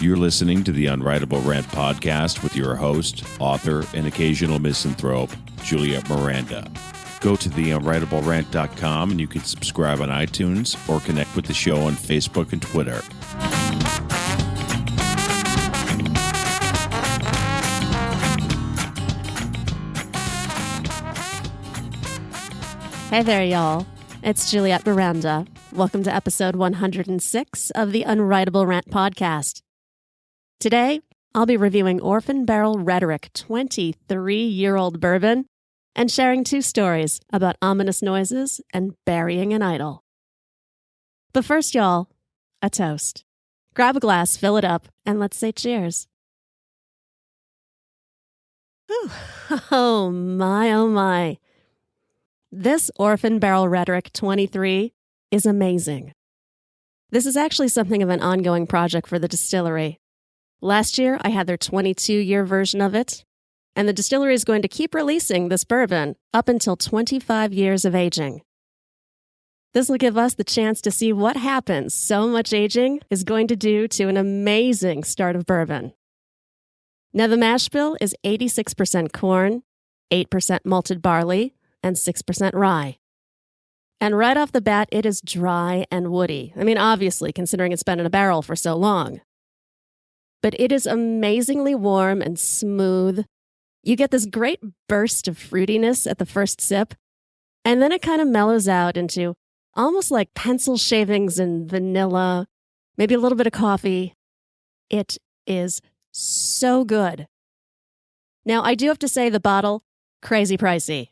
You're listening to the Unwritable Rant podcast with your host, author, and occasional misanthrope, Juliette Miranda. Go to theunwritablerant.com and you can subscribe on iTunes or connect with the show on Facebook and Twitter. Hey there, y'all. It's Juliette Miranda. Welcome to episode 106 of the Unwritable Rant podcast. Today, I'll be reviewing Orphan Barrel Rhetoric 23-year-old bourbon and sharing two stories about ominous noises and burying an idol. But first, y'all, a toast. Grab a glass, fill it up, and let's say cheers. Whew. Oh my. This Orphan Barrel Rhetoric 23 is amazing. This is actually something of an ongoing project for the distillery. Last year, I had their 22-year version of it, and the distillery is going to keep releasing this bourbon up until 25 years of aging. This will give us the chance to see what happens so much aging is going to do to an amazing start of bourbon. Now, the mash bill is 86% corn, 8% malted barley, and 6% rye. And right off the bat, it is dry and woody. I mean, obviously, considering it's been in a barrel for so long. But it is amazingly warm and smooth. You get this great burst of fruitiness at the first sip, and then it kind of mellows out into almost like pencil shavings and vanilla, maybe a little bit of coffee. It is so good. Now, I do have to say the bottle, crazy pricey.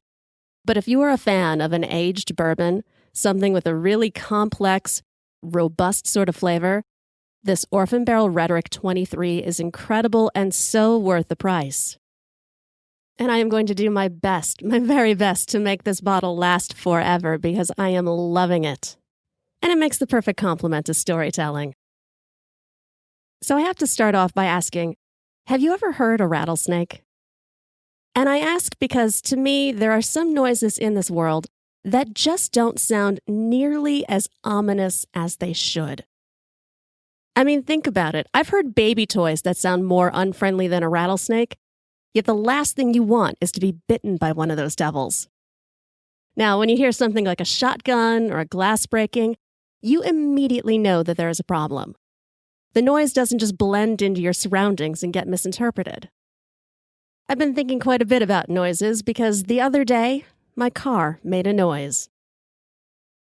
But if you are a fan of an aged bourbon, something with a really complex, robust sort of flavor, this Orphan Barrel Rhetoric 23 is incredible and so worth the price. And I am going to do my best, my very best, to make this bottle last forever because I am loving it. And it makes the perfect complement to storytelling. So I have to start off by asking, have you ever heard a rattlesnake? And I ask because, to me, there are some noises in this world that just don't sound nearly as ominous as they should. I mean, think about it. I've heard baby toys that sound more unfriendly than a rattlesnake, yet the last thing you want is to be bitten by one of those devils. Now, when you hear something like a shotgun or a glass breaking, you immediately know that there is a problem. The noise doesn't just blend into your surroundings and get misinterpreted. I've been thinking quite a bit about noises because the other day, my car made a noise.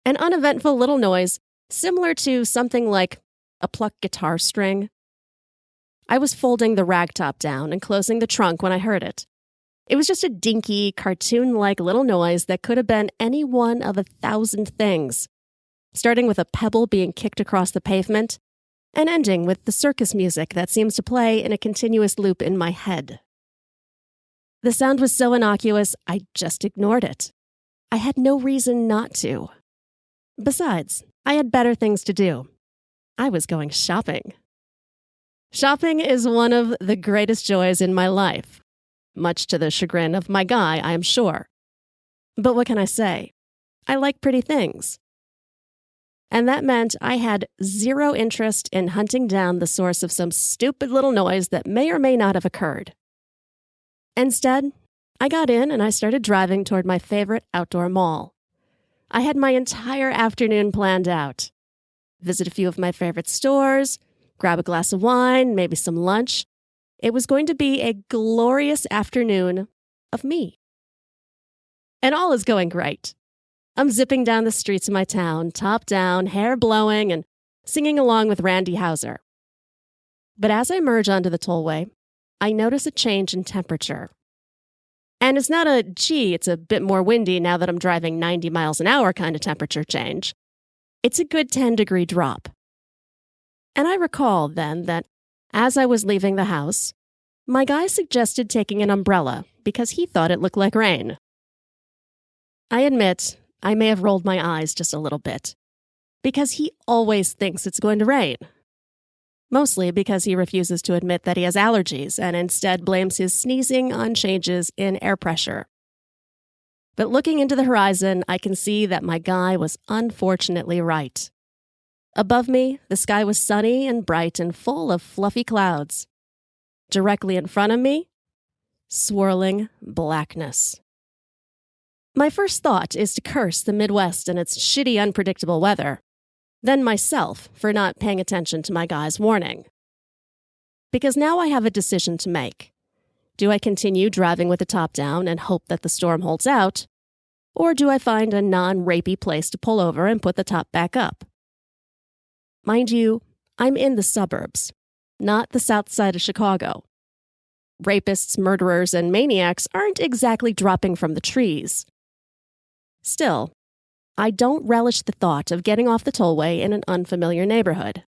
An uneventful little noise, similar to something like a plucked guitar string. I was folding the ragtop down and closing the trunk when I heard it. It was just a dinky, cartoon-like little noise that could have been any one of 1,000 things, starting with a pebble being kicked across the pavement and ending with the circus music that seems to play in a continuous loop in my head. The sound was so innocuous, I just ignored it. I had no reason not to. Besides, I had better things to do. I was going shopping. Shopping is one of the greatest joys in my life, much to the chagrin of my guy, I am sure. But what can I say? I like pretty things. And that meant I had zero interest in hunting down the source of some stupid little noise that may or may not have occurred. Instead, I got in and I started driving toward my favorite outdoor mall. I had my entire afternoon planned out. Visit a few of my favorite stores, grab a glass of wine, maybe some lunch. It was going to be a glorious afternoon of me. And all is going great. I'm zipping down the streets of my town, top down, hair blowing, and singing along with Randy Houser. But as I merge onto the tollway, I notice a change in temperature. And it's not a, gee, it's a bit more windy now that I'm driving 90 miles an hour kind of temperature change. It's a good 10-degree drop. And I recall then that as I was leaving the house, my guy suggested taking an umbrella because he thought it looked like rain. I admit I may have rolled my eyes just a little bit because he always thinks it's going to rain. Mostly because he refuses to admit that he has allergies and instead blames his sneezing on changes in air pressure. But looking into the horizon, I can see that my guy was unfortunately right. Above me, the sky was sunny and bright and full of fluffy clouds. Directly in front of me, swirling blackness. My first thought is to curse the Midwest and its shitty, unpredictable weather, then myself for not paying attention to my guy's warning. Because now I have a decision to make. Do I continue driving with the top down and hope that the storm holds out, or do I find a non-rapey place to pull over and put the top back up? Mind you, I'm in the suburbs, not the south side of Chicago. Rapists, murderers, and maniacs aren't exactly dropping from the trees. Still, I don't relish the thought of getting off the tollway in an unfamiliar neighborhood.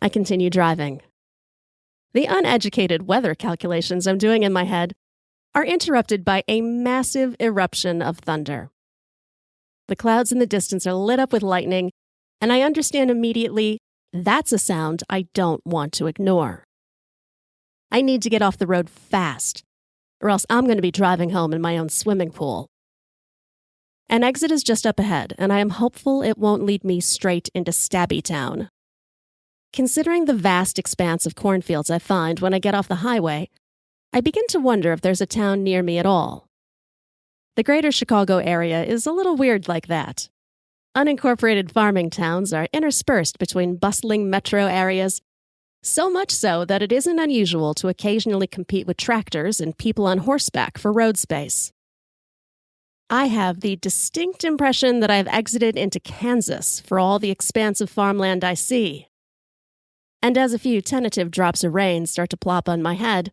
I continue driving. The uneducated weather calculations I'm doing in my head are interrupted by a massive eruption of thunder. The clouds in the distance are lit up with lightning, and I understand immediately that's a sound I don't want to ignore. I need to get off the road fast, or else I'm going to be driving home in my own swimming pool. An exit is just up ahead, and I am hopeful it won't lead me straight into Stabby Town. Considering the vast expanse of cornfields I find when I get off the highway, I begin to wonder if there's a town near me at all. The greater Chicago area is a little weird like that. Unincorporated farming towns are interspersed between bustling metro areas, so much so that it isn't unusual to occasionally compete with tractors and people on horseback for road space. I have the distinct impression that I have exited into Kansas for all the expansive farmland I see. And as a few tentative drops of rain start to plop on my head,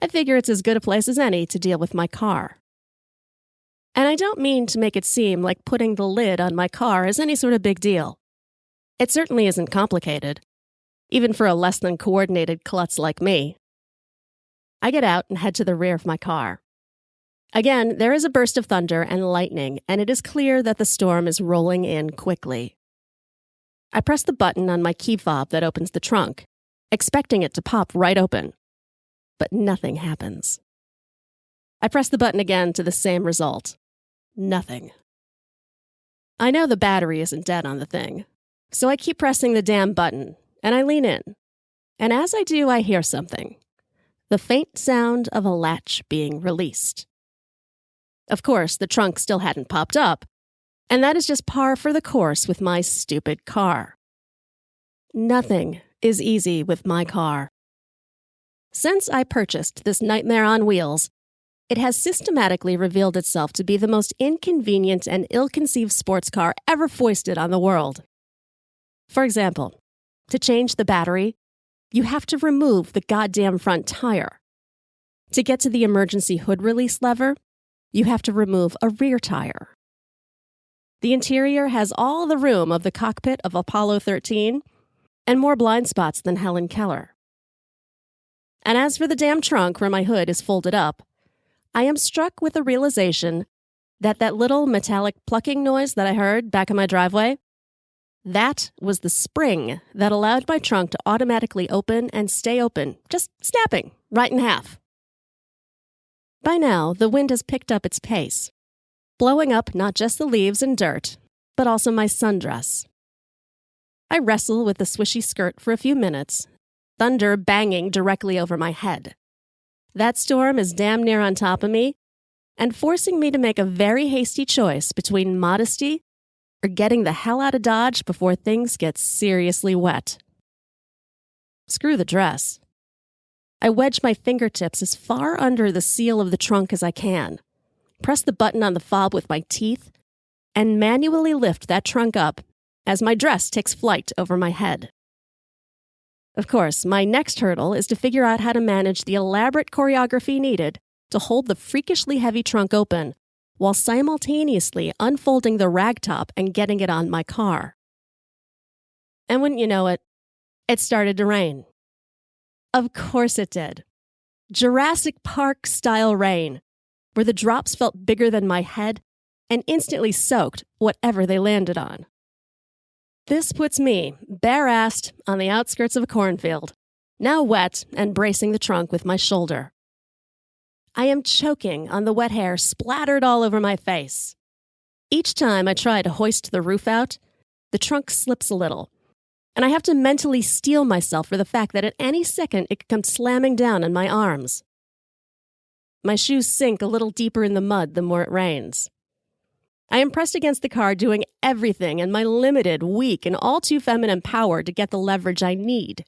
I figure it's as good a place as any to deal with my car. And I don't mean to make it seem like putting the lid on my car is any sort of big deal. It certainly isn't complicated, even for a less than coordinated klutz like me. I get out and head to the rear of my car. Again, there is a burst of thunder and lightning, and it is clear that the storm is rolling in quickly. I press the button on my key fob that opens the trunk, expecting it to pop right open. But nothing happens. I press the button again to the same result. Nothing. I know the battery isn't dead on the thing, so I keep pressing the damn button, and I lean in. And as I do, I hear something. The faint sound of a latch being released. Of course, the trunk still hadn't popped up, and that is just par for the course with my stupid car. Nothing is easy with my car. Since I purchased this nightmare on wheels, it has systematically revealed itself to be the most inconvenient and ill-conceived sports car ever foisted on the world. For example, to change the battery, you have to remove the goddamn front tire. To get to the emergency hood release lever, you have to remove a rear tire. The interior has all the room of the cockpit of Apollo 13 and more blind spots than Helen Keller. And as for the damn trunk where my hood is folded up, I am struck with the realization that little metallic plucking noise that I heard back in my driveway, that was the spring that allowed my trunk to automatically open and stay open, just snapping right in half. By now, the wind has picked up its pace, blowing up not just the leaves and dirt, but also my sundress. I wrestle with the swishy skirt for a few minutes, thunder banging directly over my head. That storm is damn near on top of me and forcing me to make a very hasty choice between modesty or getting the hell out of Dodge before things get seriously wet. Screw the dress. I wedge my fingertips as far under the seal of the trunk as I can, press the button on the fob with my teeth, and manually lift that trunk up as my dress takes flight over my head. Of course, my next hurdle is to figure out how to manage the elaborate choreography needed to hold the freakishly heavy trunk open while simultaneously unfolding the rag top and getting it on my car. And wouldn't you know it, it started to rain. Of course it did. Jurassic Park-style rain, where the drops felt bigger than my head and instantly soaked whatever they landed on. This puts me, bare-assed, on the outskirts of a cornfield, now wet and bracing the trunk with my shoulder. I am choking on the wet hair splattered all over my face. Each time I try to hoist the roof out, The trunk slips a little, and I have to mentally steel myself for the fact that at any second it could come slamming down on my arms. My shoes sink a little deeper in the mud the more it rains. I am pressed against the car doing everything in my limited, weak, and all too feminine power to get the leverage I need.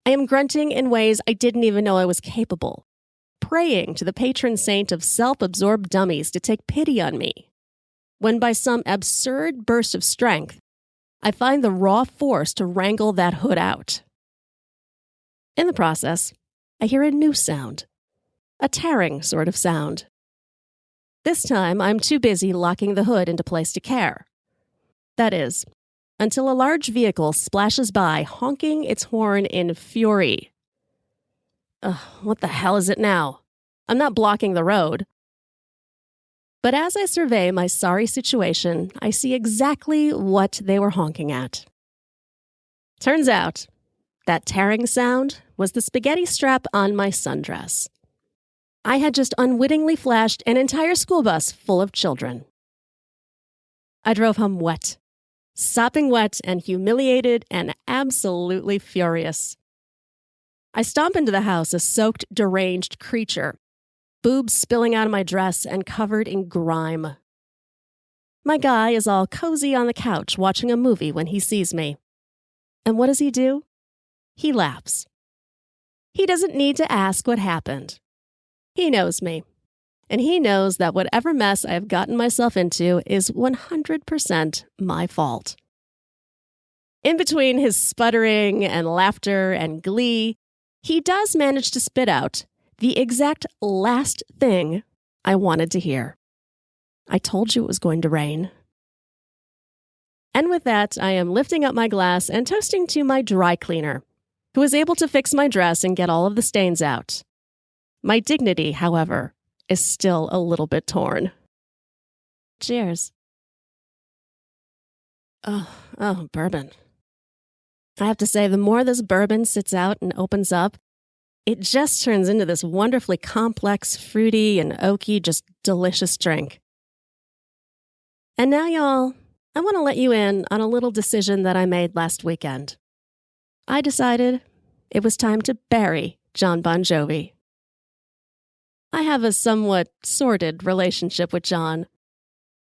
I am grunting in ways I didn't even know I was capable, praying to the patron saint of self-absorbed dummies to take pity on me, when by some absurd burst of strength, I find the raw force to wrangle that hood out. In the process, I hear a new sound, a tearing sort of sound. This time, I'm too busy locking the hood into place to care. That is, until a large vehicle splashes by, honking its horn in fury. What the hell is it now? I'm not blocking the road. But as I survey my sorry situation, I see exactly what they were honking at. Turns out, that tearing sound was the spaghetti strap on my sundress. I had just unwittingly flashed an entire school bus full of children. I drove home wet, sopping wet and humiliated and absolutely furious. I stomp into the house a soaked, deranged creature, boobs spilling out of my dress and covered in grime. My guy is all cozy on the couch watching a movie when he sees me. And what does he do? He laughs. He doesn't need to ask what happened. He knows me, and he knows that whatever mess I have gotten myself into is 100% my fault. In between his sputtering and laughter and glee, he does manage to spit out the exact last thing I wanted to hear. I told you it was going to rain. And with that, I am lifting up my glass and toasting to my dry cleaner, who was able to fix my dress and get all of the stains out. My dignity, however, is still a little bit torn. Cheers. Oh, bourbon. I have to say, the more this bourbon sits out and opens up, it just turns into this wonderfully complex, fruity, and oaky, just delicious drink. And now, y'all, I want to let you in on a little decision that I made last weekend. I decided it was time to bury Jon Bon Jovi. I have a somewhat sordid relationship with Jon.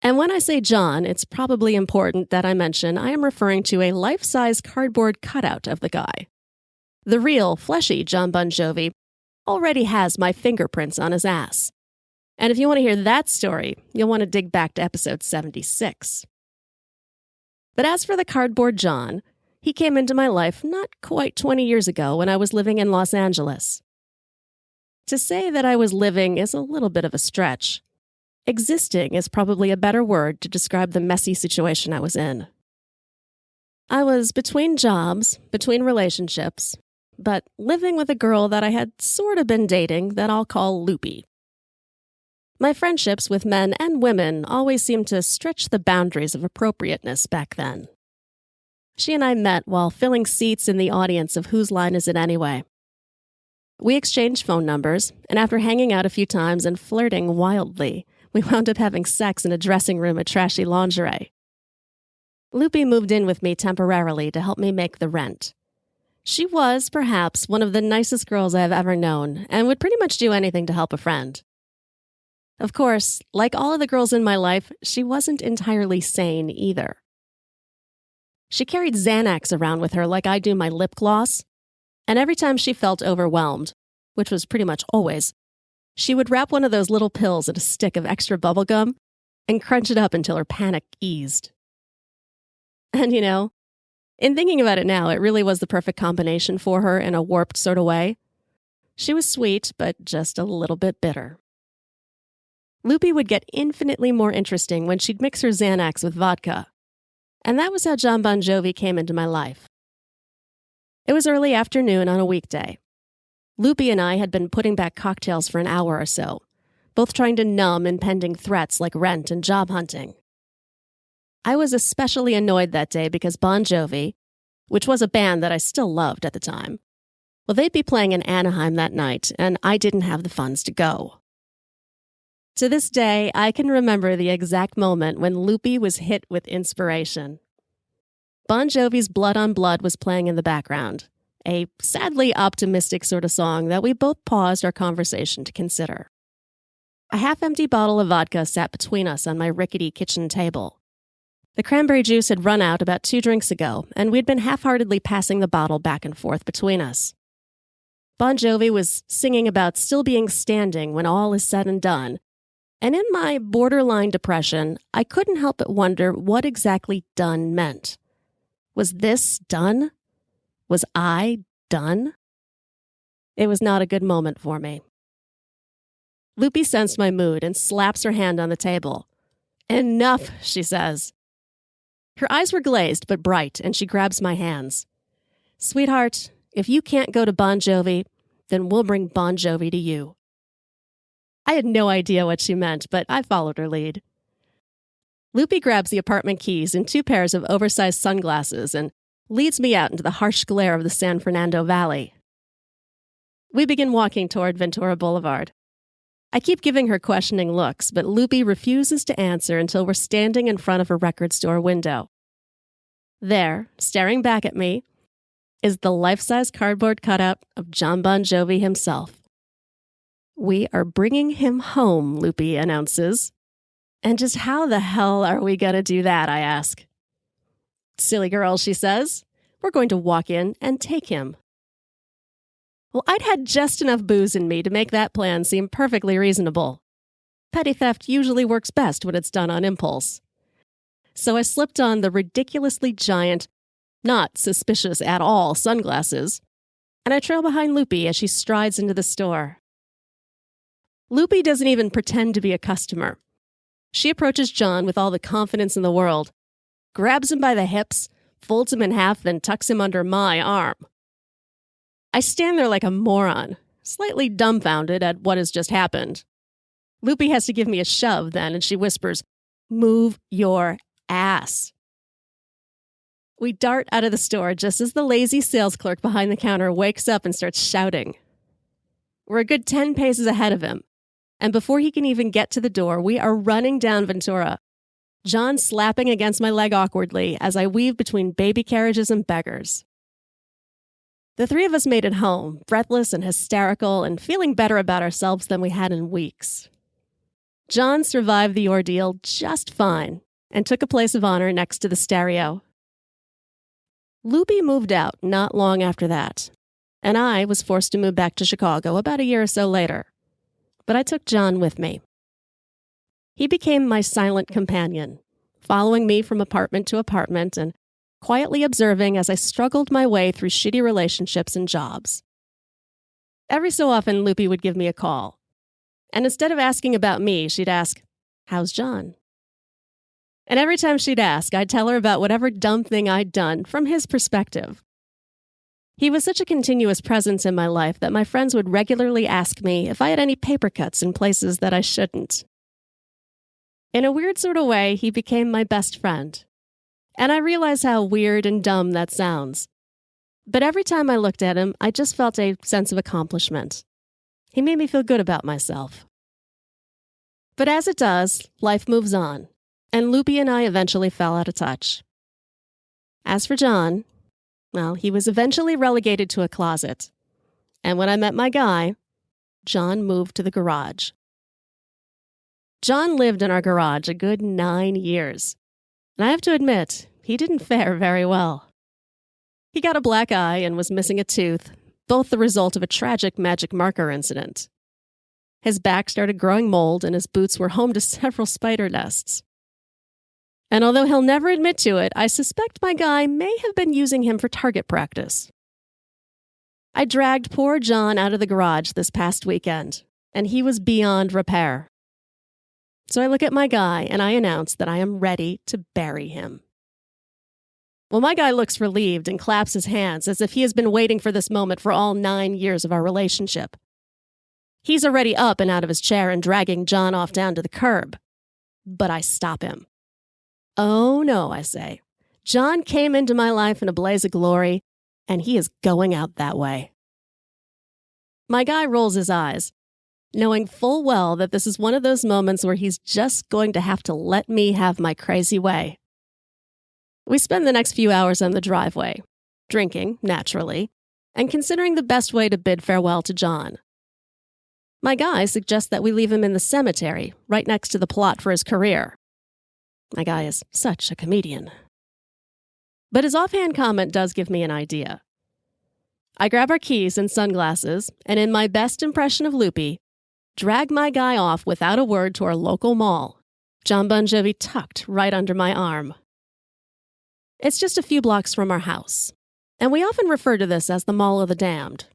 And when I say Jon, it's probably important that I mention I am referring to a life-size cardboard cutout of the guy. The real, fleshy Jon Bon Jovi already has my fingerprints on his ass. And if you want to hear that story, you'll want to dig back to episode 76. But as for the cardboard Jon, he came into my life not quite 20 years ago when I was living in Los Angeles. To say that I was living is a little bit of a stretch. Existing is probably a better word to describe the messy situation I was in. I was between jobs, between relationships, but living with a girl that I had sort of been dating that I'll call Loopy. My friendships with men and women always seemed to stretch the boundaries of appropriateness back then. She and I met while filling seats in the audience of Whose Line Is It Anyway? We exchanged phone numbers, and after hanging out a few times and flirting wildly, we wound up having sex in a dressing room at trashy lingerie. Loopy moved in with me temporarily to help me make the rent. She was, perhaps, one of the nicest girls I have ever known, and would pretty much do anything to help a friend. Of course, like all of the girls in my life, she wasn't entirely sane either. She carried Xanax around with her like I do my lip gloss, and every time she felt overwhelmed, which was pretty much always, she would wrap one of those little pills in a stick of extra bubble gum and crunch it up until her panic eased. And you know, in thinking about it now, it really was the perfect combination for her in a warped sort of way. She was sweet, but just a little bit bitter. Loopy would get infinitely more interesting when she'd mix her Xanax with vodka. And that was how Jon Bon Jovi came into my life. It was early afternoon on a weekday. Loopy and I had been putting back cocktails for an hour or so, both trying to numb impending threats like rent and job hunting. I was especially annoyed that day because Bon Jovi, which was a band that I still loved at the time, well, they'd be playing in Anaheim that night, and I didn't have the funds to go. To this day, I can remember the exact moment when Loopy was hit with inspiration. Bon Jovi's Blood on Blood was playing in the background, a sadly optimistic sort of song that we both paused our conversation to consider. A half-empty bottle of vodka sat between us on my rickety kitchen table. The cranberry juice had run out about 2 drinks ago, and we'd been half-heartedly passing the bottle back and forth between us. Bon Jovi was singing about still being standing when all is said and done, and in my borderline depression, I couldn't help but wonder what exactly done meant. Was this done? Was I done? It was not a good moment for me. Loopy sensed my mood and slaps her hand on the table. "Enough," she says. Her eyes were glazed but bright, and she grabs my hands. "Sweetheart, if you can't go to Bon Jovi, then we'll bring Bon Jovi to you." I had no idea what she meant, but I followed her lead. Loopy grabs the apartment keys and 2 pairs of oversized sunglasses and leads me out into the harsh glare of the San Fernando Valley. We begin walking toward Ventura Boulevard. I keep giving her questioning looks, but Loopy refuses to answer until we're standing in front of a record store window. There, staring back at me, is the life-size cardboard cutout of Jon Bon Jovi himself. "We are bringing him home," Loopy announces. "And just how the hell are we going to do that?" I ask. "Silly girl," she says. "We're going to walk in and take him." Well, I'd had just enough booze in me to make that plan seem perfectly reasonable. Petty theft usually works best when it's done on impulse. So I slipped on the ridiculously giant, not suspicious at all, sunglasses, and I trail behind Loopy as she strides into the store. Loopy doesn't even pretend to be a customer. She approaches John with all the confidence in the world, grabs him by the hips, folds him in half, then tucks him under my arm. I stand there like a moron, slightly dumbfounded at what has just happened. Loopy has to give me a shove then, and she whispers, "Move your ass." We dart out of the store just as the lazy sales clerk behind the counter wakes up and starts shouting. We're a good 10 paces ahead of him, and before he can even get to the door, we are running down Ventura, John slapping against my leg awkwardly as I weave between baby carriages and beggars. The 3 of us made it home, breathless and hysterical and feeling better about ourselves than we had in weeks. John survived the ordeal just fine and took a place of honor next to the stereo. Loopy moved out not long after that, and I was forced to move back to Chicago about a year or so later. But I took John with me. He became my silent companion, following me from apartment to apartment and quietly observing as I struggled my way through shitty relationships and jobs. Every so often, Loopy would give me a call, and instead of asking about me, she'd ask, "How's John?" And every time she'd ask, I'd tell her about whatever dumb thing I'd done from his perspective. He was such a continuous presence in my life that my friends would regularly ask me if I had any paper cuts in places that I shouldn't. In a weird sort of way, he became my best friend. And I realize how weird and dumb that sounds. But every time I looked at him, I just felt a sense of accomplishment. He made me feel good about myself. But as it does, life moves on, and Loopy and I eventually fell out of touch. As for John, well, he was eventually relegated to a closet. And when I met my guy, John moved to the garage. John lived in our garage a good 9 years. And I have to admit, he didn't fare very well. He got a black eye and was missing a tooth, both the result of a tragic magic marker incident. His back started growing mold, and his boots were home to several spider nests. And although he'll never admit to it, I suspect my guy may have been using him for target practice. I dragged poor John out of the garage this past weekend, and he was beyond repair. So I look at my guy and I announce that I am ready to bury him. Well, my guy looks relieved and claps his hands as if he has been waiting for this moment for all 9 years of our relationship. He's already up and out of his chair and dragging John off down to the curb. But I stop him. "Oh no," I say. "John came into my life in a blaze of glory, and he is going out that way." My guy rolls his eyes, knowing full well that this is one of those moments where he's just going to have to let me have my crazy way. We spend the next few hours on the driveway, drinking, naturally, and considering the best way to bid farewell to Jon. My guy suggests that we leave him in the cemetery, right next to the plot for his career. My guy is such a comedian. But his offhand comment does give me an idea. I grab our keys and sunglasses, and in my best impression of Loopy, drag my guy off without a word to our local mall, Jon Bon Jovi tucked right under my arm. It's just a few blocks from our house, and we often refer to this as the Mall of the Damned.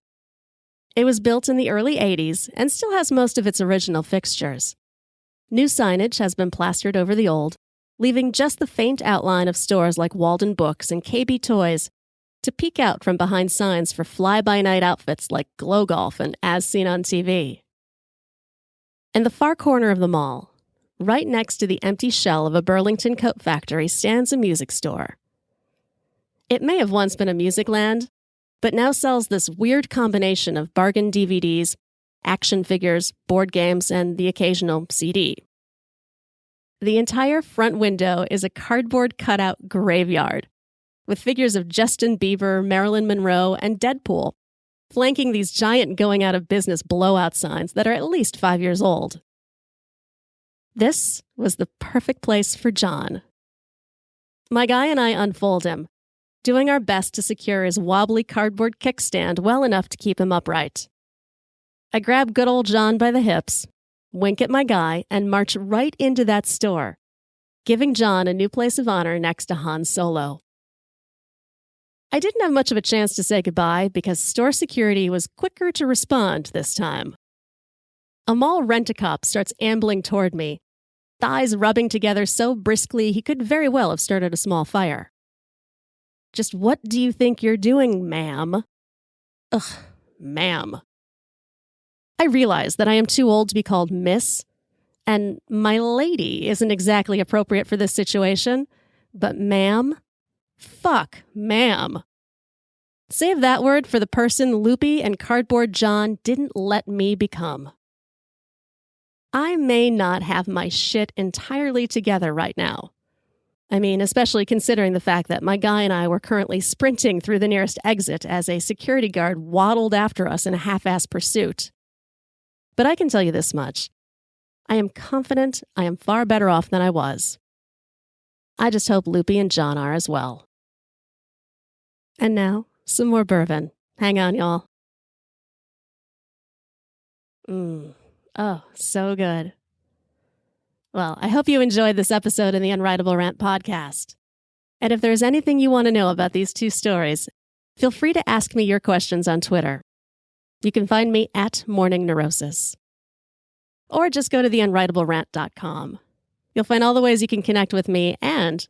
It was built in the early 80s and still has most of its original fixtures. New signage has been plastered over the old, leaving just the faint outline of stores like Walden Books and KB Toys to peek out from behind signs for fly-by-night outfits like Glow Golf and As Seen on TV. In the far corner of the mall, right next to the empty shell of a Burlington coat factory, stands a music store. It may have once been a music land, but now sells this weird combination of bargain DVDs, action figures, board games, and the occasional CD. The entire front window is a cardboard cutout graveyard, with figures of Justin Bieber, Marilyn Monroe, and Deadpool, flanking these giant going-out-of-business blowout signs that are at least 5 years old. This was the perfect place for Jon. My guy and I unfold him, doing our best to secure his wobbly cardboard kickstand well enough to keep him upright. I grab good old Jon by the hips, wink at my guy, and march right into that store, giving Jon a new place of honor next to Han Solo. I didn't have much of a chance to say goodbye because store security was quicker to respond this time. A mall rent-a-cop starts ambling toward me, thighs rubbing together so briskly he could very well have started a small fire. "Just what do you think you're doing, ma'am?" Ugh, ma'am. I realize that I am too old to be called miss, and my lady isn't exactly appropriate for this situation, but ma'am? Fuck, ma'am. Save that word for the person Loopy and Cardboard Jon didn't let me become. I may not have my shit entirely together right now. I mean, especially considering the fact that my guy and I were currently sprinting through the nearest exit as a security guard waddled after us in a half-assed pursuit. But I can tell you this much. I am confident I am far better off than I was. I just hope Loopy and Jon are as well. And now, some more bourbon. Hang on, y'all. Oh, so good. Well, I hope you enjoyed this episode of the Unwritable Rant podcast. And if there's anything you want to know about these two stories, feel free to ask me your questions on Twitter. You can find me at Morning Neurosis. Or just go to theunwritablерant.com. You'll find all the ways you can connect with me, and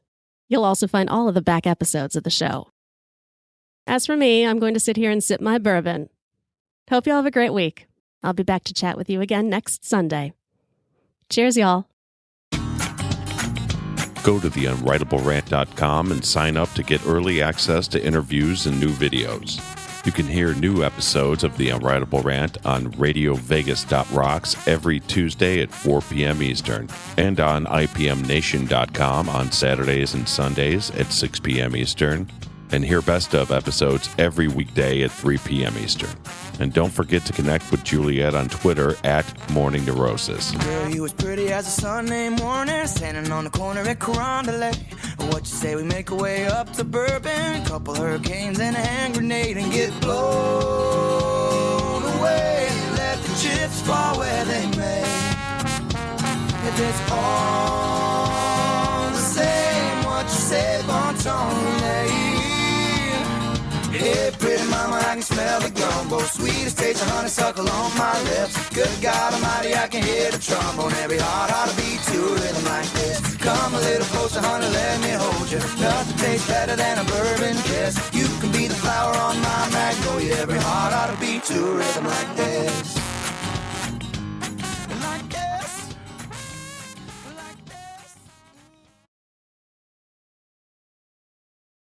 you'll also find all of the back episodes of the show. As for me, I'm going to sit here and sip my bourbon. Hope you all have a great week. I'll be back to chat with you again next Sunday. Cheers, y'all. Go to theunwritablерant.com and sign up to get early access to interviews and new videos. You can hear new episodes of The Unwritable Rant on RadioVegas.rocks every Tuesday at 4 p.m. Eastern and on IPMNation.com on Saturdays and Sundays at 6 p.m. Eastern, and hear best of episodes every weekday at 3 p.m. Eastern. And don't forget to connect with Juliette on Twitter at Morning Neurosis. Girl, you was pretty as a Sunday morning, standing on the corner at Carondelet. What you say we make our way up to Bourbon, a couple hurricanes and a hand grenade, and get blown away. Let the chips fall where they may. If it's all the same, what you say, bon ton lady. Hey, pretty mama, I can smell the gumbo. Sweetest taste of honeysuckle on my lips. Good God Almighty, I can hear the trombone. Every heart ought to beat to a rhythm like this. Come a little closer, honey, let me hold you. Nothing tastes better than a bourbon kiss. You can be the flower on my magnolia. Every heart ought to beat to a rhythm.